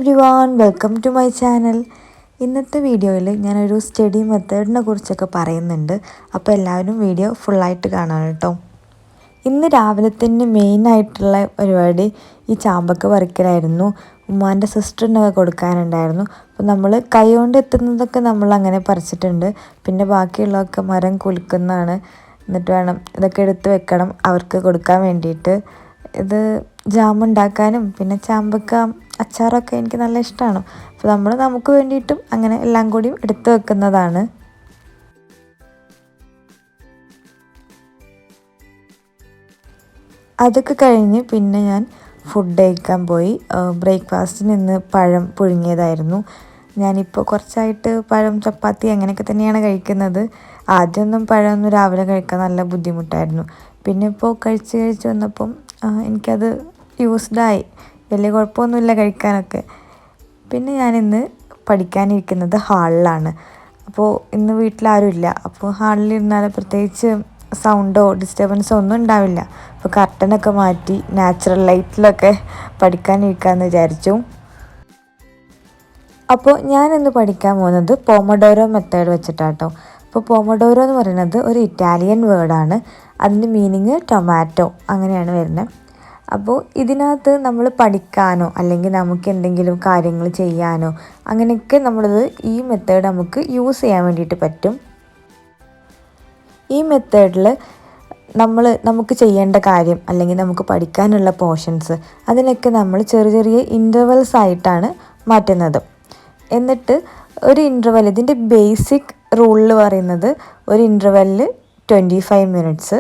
Everyone, welcome to my channel. ഇന്നത്തെ വീഡിയോയിൽ ഞാനൊരു സ്റ്റഡി മെത്തേഡിനെ കുറിച്ചൊക്കെ പറയുന്നുണ്ട്. അപ്പോൾ എല്ലാവരും വീഡിയോ ഫുള്ളായിട്ട് കാണാം കേട്ടോ. ഇന്ന് രാവിലെ തന്നെ മെയിനായിട്ടുള്ള പരിപാടി ഈ ചാമ്പക്ക പറിക്കലായിരുന്നു. ഉമ്മാൻ്റെ സിസ്റ്ററിനൊക്കെ കൊടുക്കാനുണ്ടായിരുന്നു. അപ്പോൾ നമ്മൾ കൈ കൊണ്ട് എത്തുന്നതൊക്കെ നമ്മൾ അങ്ങനെ പറിച്ചിട്ടുണ്ട്. പിന്നെ ബാക്കിയുള്ളതൊക്കെ മരം കുലുക്കുന്നതാണ്. എന്നിട്ട് വേണം ഇതൊക്കെ എടുത്ത് വെക്കണം അവർക്ക് കൊടുക്കാൻ വേണ്ടിയിട്ട്. ഇത് ജാമുണ്ടാക്കാനും പിന്നെ ചാമ്പക്ക അച്ചാറൊക്കെ എനിക്ക് നല്ല ഇഷ്ടമാണ്. അപ്പോൾ നമ്മൾ നമുക്ക് വേണ്ടിയിട്ടും അങ്ങനെ എല്ലാം കൂടിയും എടുത്ത് വെക്കുന്നതാണ്. അതൊക്കെ കഴിഞ്ഞ് പിന്നെ ഞാൻ ഫുഡ് കഴിക്കാൻ പോയി. ബ്രേക്ക്ഫാസ്റ്റിന് ഇന്ന് പഴം പുഴുങ്ങിയതായിരുന്നു. ഞാനിപ്പോൾ കുറച്ചായിട്ട് പഴം ചപ്പാത്തി അങ്ങനെയൊക്കെ തന്നെയാണ് കഴിക്കുന്നത്. ആദ്യമൊന്നും പഴമൊന്നും രാവിലെ കഴിക്കാൻ നല്ല ബുദ്ധിമുട്ടായിരുന്നു. പിന്നെ ഇപ്പോൾ കഴിച്ച് വന്നപ്പം എനിക്കത് യൂസ്ഡായി. വലിയ കുഴപ്പമൊന്നുമില്ല കഴിക്കാനൊക്കെ. പിന്നെ ഞാനിന്ന് പഠിക്കാനിരിക്കുന്നത് ഹാളിലാണ്. അപ്പോൾ ഇന്ന് വീട്ടിലാരുമില്ല. അപ്പോൾ ഹാളിലിരുന്നാൽ പ്രത്യേകിച്ച് സൗണ്ടോ ഡിസ്റ്റർബൻസോ ഒന്നും ഉണ്ടാവില്ല. അപ്പോൾ കർട്ടനൊക്കെ മാറ്റി നാച്ചുറൽ ലൈറ്റിലൊക്കെ പഠിക്കാനിരിക്കാമെന്ന് വിചാരിച്ചു. അപ്പോൾ ഞാനിന്ന് പഠിക്കാൻ പോകുന്നത് പോമഡോരോ മെത്തേഡ് വെച്ചിട്ടാട്ടോ. അപ്പോൾ പോമഡോരോ എന്ന് പറയുന്നത് ഒരു ഇറ്റാലിയൻ വേർഡാണ്. അതിൻ്റെ മീനിങ് ടൊമാറ്റോ അങ്ങനെയാണ് വരുന്നത്. അപ്പോൾ ഇതിനകത്ത് നമ്മൾ പഠിക്കാനോ അല്ലെങ്കിൽ നമുക്ക് എന്തെങ്കിലും കാര്യങ്ങൾ ചെയ്യാനോ അങ്ങനെയൊക്കെ നമ്മളിത് ഈ മെത്തേഡ് നമുക്ക് യൂസ് ചെയ്യാൻ വേണ്ടിയിട്ട് പറ്റും. ഈ മെത്തേഡിൽ നമുക്ക് ചെയ്യേണ്ട കാര്യം അല്ലെങ്കിൽ നമുക്ക് പഠിക്കാനുള്ള പോർഷൻസ് അതിനൊക്കെ നമ്മൾ ചെറിയ ഇൻ്റർവെൽസ് ആയിട്ടാണ് മാറ്റുന്നത്. എന്നിട്ട് ഒരു ഇൻ്റർവെൽ ഇതിൻ്റെ ബേസിക് റൂളിൽ പറയുന്നത് ഒരു ഇൻ്റർവെല്ലിൽ 25 മിനിറ്റ്സ്,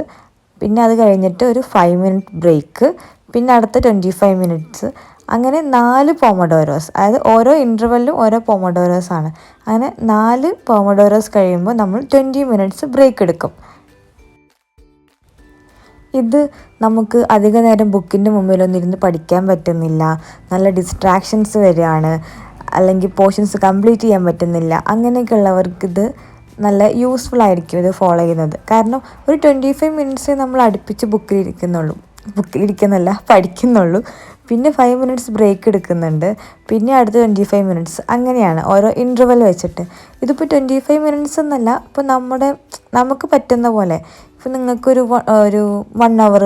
പിന്നെ അത് കഴിഞ്ഞിട്ട് ഒരു 5 മിനിറ്റ് ബ്രേക്ക്, പിന്നെ അടുത്ത 25 മിനിറ്റ്സ്, അങ്ങനെ 4 പോമഡോരോസ്. അതായത് ഓരോ ഇൻ്റർവെല്ലും ഓരോ പോമഡോരോസ് ആണ്. അങ്ങനെ 4 പോമഡോരോസ് കഴിയുമ്പോൾ നമ്മൾ 20 മിനിറ്റ്സ് ബ്രേക്ക് എടുക്കും. ഇത് നമുക്ക് അധിക നേരം ബുക്കിൻ്റെ മുമ്പിലൊന്നും ഇരുന്ന് പഠിക്കാൻ പറ്റുന്നില്ല, നല്ല ഡിസ്ട്രാക്ഷൻസ് വരികയാണ്, അല്ലെങ്കിൽ പോർഷൻസ് കംപ്ലീറ്റ് ചെയ്യാൻ പറ്റുന്നില്ല, അങ്ങനെയൊക്കെ ഉള്ളവർക്കിത് നല്ല യൂസ്ഫുൾ ആയിരിക്കും ഇത് ഫോളോ ചെയ്യുന്നത്. കാരണം ഒരു 25 മിനിറ്റ്സേ നമ്മൾ അടുപ്പിച്ച് പഠിക്കുന്നുള്ളൂ. പിന്നെ 5 മിനിറ്റ്സ് ബ്രേക്ക് എടുക്കുന്നുണ്ട്, പിന്നെ അടുത്ത 25 മിനിറ്റ്സ്, അങ്ങനെയാണ് ഓരോ ഇൻ്റർവെൽ വെച്ചിട്ട്. ഇതിപ്പോൾ 25 മിനിറ്റ്സ് എന്നല്ല, ഇപ്പോൾ നമുക്ക് പറ്റുന്ന പോലെ ഇപ്പോൾ നിങ്ങൾക്കൊരു 1 അവർ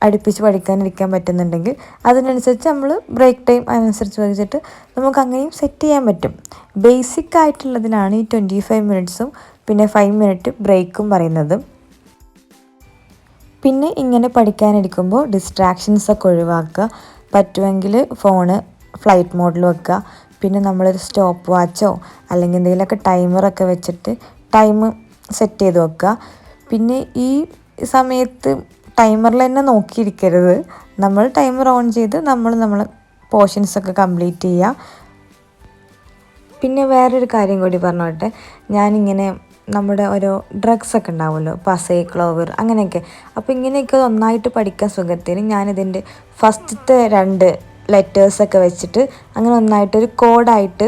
അടുപ്പിച്ച് പഠിക്കാനിരിക്കാൻ പറ്റുന്നുണ്ടെങ്കിൽ അതിനനുസരിച്ച് നമ്മൾ ബ്രേക്ക് ടൈം അതിനനുസരിച്ച് വെച്ചിട്ട് നമുക്ക് അങ്ങനെയും സെറ്റ് ചെയ്യാൻ പറ്റും. ബേസിക് ആയിട്ടുള്ളതിനാണ് ഈ 25 മിനിറ്റ്സും പിന്നെ 5 മിനിറ്റ് ബ്രേക്കും പറയുന്നത്. പിന്നെ ഇങ്ങനെ പഠിക്കാനിരിക്കുമ്പോൾ ഡിസ്ട്രാക്ഷൻസൊക്കെ ഒഴിവാക്കുക. പറ്റുമെങ്കിൽ ഫോണ് ഫ്ലൈറ്റ് മോഡിൽ വെക്കുക. പിന്നെ നമ്മളൊരു സ്റ്റോപ്പ് വാച്ചോ അല്ലെങ്കിൽ എന്തെങ്കിലുമൊക്കെ ടൈമറൊക്കെ വെച്ചിട്ട് ടൈം സെറ്റ് ചെയ്ത് വെക്കുക. പിന്നെ ഈ സമയത്ത് ടൈമറിൽ തന്നെ നോക്കിയിരിക്കരുത്. നമ്മൾ ടൈമർ ഓൺ ചെയ്ത് നമ്മൾ പോർഷൻസൊക്കെ കംപ്ലീറ്റ് ചെയ്യുക. പിന്നെ വേറൊരു കാര്യം കൂടി പറഞ്ഞോട്ടെ. ഞാനിങ്ങനെ നമ്മുടെ ഓരോ ഡ്രഗ്സൊക്കെ ഉണ്ടാവുമല്ലോ, പസേ, ക്ലോവർ അങ്ങനെയൊക്കെ. അപ്പോൾ ഇങ്ങനെയൊക്കെ ഒന്നായിട്ട് പഠിക്കാൻ സുഖത്തിന് ഞാനിതിൻ്റെ ഫസ്റ്റത്തെ 2 ലെറ്റേഴ്സൊക്കെ വെച്ചിട്ട് അങ്ങനെ ഒന്നായിട്ടൊരു കോഡായിട്ട്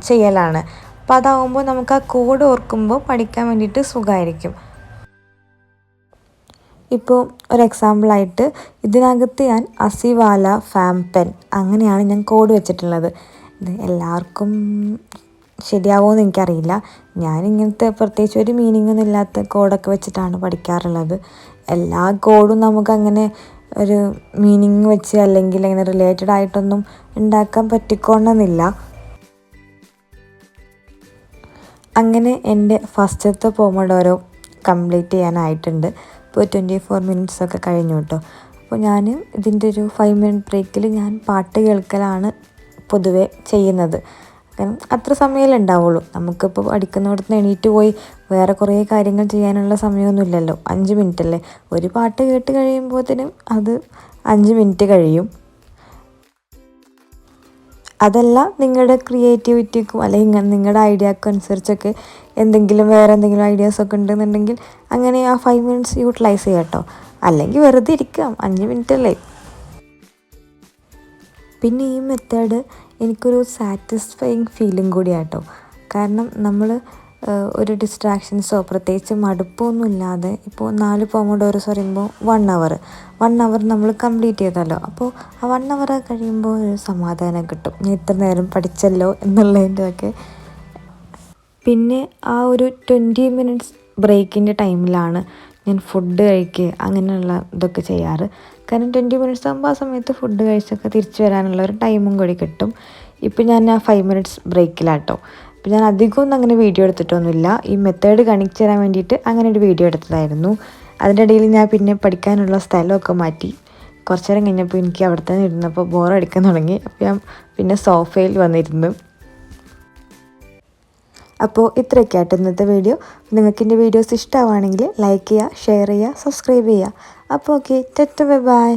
ചെയ്യലാണ്. അപ്പോൾ അതാവുമ്പോൾ നമുക്ക് ആ കോഡ് ഓർക്കുമ്പോൾ പഠിക്കാൻ വേണ്ടിയിട്ട് സുഖമായിരിക്കും. ഇപ്പോൾ ഒരു എക്സാമ്പിളായിട്ട് ഇതിനകത്ത് ഞാൻ അസിവാല ഫാം പെൻ അങ്ങനെയാണ് ഞാൻ കോഡ് വെച്ചിട്ടുള്ളത്. ഇത് എല്ലാവർക്കും ശരിയാവുമെന്ന് എനിക്കറിയില്ല. ഞാനിങ്ങനത്തെ പ്രത്യേകിച്ച് ഒരു മീനിങ്ങൊന്നും ഇല്ലാത്ത കോഡൊക്കെ വെച്ചിട്ടാണ് പഠിക്കാറുള്ളത്. എല്ലാ കോഡും നമുക്കങ്ങനെ ഒരു മീനിങ് വെച്ച് അല്ലെങ്കിൽ അങ്ങനെ റിലേറ്റഡ് ആയിട്ടൊന്നും ഉണ്ടാക്കാൻ പറ്റിക്കൊണ്ടെന്നില്ല. അങ്ങനെ എൻ്റെ ഫസ്റ്റത്തെ പോമഡോരോ കംപ്ലീറ്റ് ചെയ്യാനായിട്ടുണ്ട്. ഇപ്പോൾ 24 മിനിറ്റ്സൊക്കെ കഴിഞ്ഞു കേട്ടോ. അപ്പോൾ ഞാൻ ഇതിൻ്റെ ഒരു 5 മിനിറ്റ് ബ്രേക്കിൽ ഞാൻ പാട്ട് കേൾക്കലാണ് പൊതുവെ ചെയ്യുന്നത്. കാരണം അത്ര സമയമല്ലേ ഉണ്ടാവുള്ളൂ. നമുക്കിപ്പോൾ പഠിക്കുന്നിടത്ത് എണീറ്റ് പോയി വേറെ കുറേ കാര്യങ്ങൾ ചെയ്യാനുള്ള സമയമൊന്നുമില്ലല്ലോ. 5 മിനിറ്റല്ലേ. ഒരു പാട്ട് കേട്ട് കഴിയുമ്പോഴത്തേനും അത് 5 മിനിറ്റ് കഴിയും. അതല്ല നിങ്ങളുടെ ക്രിയേറ്റിവിറ്റിക്കും അല്ലെങ്കിൽ നിങ്ങളുടെ ഐഡിയക്കും അനുസരിച്ചൊക്കെ വേറെ എന്തെങ്കിലും ഐഡിയാസൊക്കെ ഉണ്ടെന്നുണ്ടെങ്കിൽ അങ്ങനെ ആ 5 മിനിറ്റ്സ് യൂട്ടിലൈസ് ചെയ്യാം കേട്ടോ. അല്ലെങ്കിൽ വെറുതെ ഇരിക്കാം, 5 മിനിറ്റ് അല്ലേ. പിന്നെ ഈ മെത്തേഡ് എനിക്കൊരു സാറ്റിസ്ഫൈങ് ഫീലിംഗ് കൂടിയാട്ടോ. കാരണം നമ്മൾ ഒരു ഡിസ്ട്രാക്ഷൻസോ പ്രത്യേകിച്ച് മടുപ്പൊന്നും ഇല്ലാതെ ഇപ്പോൾ 4 പോമഡോറോസ് പറയുമ്പോൾ 1 അവർ നമ്മൾ കംപ്ലീറ്റ് ചെയ്തല്ലോ. അപ്പോൾ ആ 1 അവർ കഴിയുമ്പോൾ ഒരു സമാധാനം കിട്ടും. ഞാൻ ഇത്ര നേരം പഠിച്ചല്ലോ എന്നുള്ളതിൻ്റെയൊക്കെ. പിന്നെ ആ ഒരു 20 മിനിറ്റ്സ് ബ്രേക്കിൻ്റെ ടൈമിലാണ് ഞാൻ ഫുഡ് കഴിക്കുക അങ്ങനെയുള്ള ഇതൊക്കെ ചെയ്യാറ്. കാരണം 20 മിനിറ്റ്സ് ആകുമ്പോൾ ആ സമയത്ത് ഫുഡ് കഴിച്ചൊക്കെ തിരിച്ചു വരാനുള്ള ഒരു ടൈമും കൂടി കിട്ടും. ഇപ്പം ഞാൻ ആ 5 മിനിറ്റ്സ് ബ്രേക്കിലാട്ടോ. അപ്പോൾ ഞാൻ അധികമൊന്നും അങ്ങനെ വീഡിയോ എടുത്തിട്ടൊന്നുമില്ല. ഈ മെത്തേഡ് കാണിച്ചു തരാൻ വേണ്ടിയിട്ട് അങ്ങനെ ഒരു വീഡിയോ എടുത്തതായിരുന്നു. അതിൻ്റെ ഇടയിൽ ഞാൻ പിന്നെ പഠിക്കാനുള്ള സ്ഥലമൊക്കെ മാറ്റി. കുറച്ച് നേരം കഴിഞ്ഞപ്പോൾ എനിക്ക് അവിടെ തന്നെ ഇരുന്നപ്പോൾ ബോറടിക്കാൻ തുടങ്ങി. അപ്പോൾ ഞാൻ പിന്നെ സോഫയിൽ വന്നിരുന്നു. അപ്പോൾ ഇത്രയൊക്കെ ആയിട്ട് ഇന്നത്തെ വീഡിയോ. നിങ്ങൾക്ക് എൻ്റെ വീഡിയോസ് ഇഷ്ടമാണെങ്കിൽ ലൈക്ക് ചെയ്യുക, ഷെയർ ചെയ്യുക, സബ്സ്ക്രൈബ് ചെയ്യുക. അപ്പോൾ ഓക്കെ, ബൈ.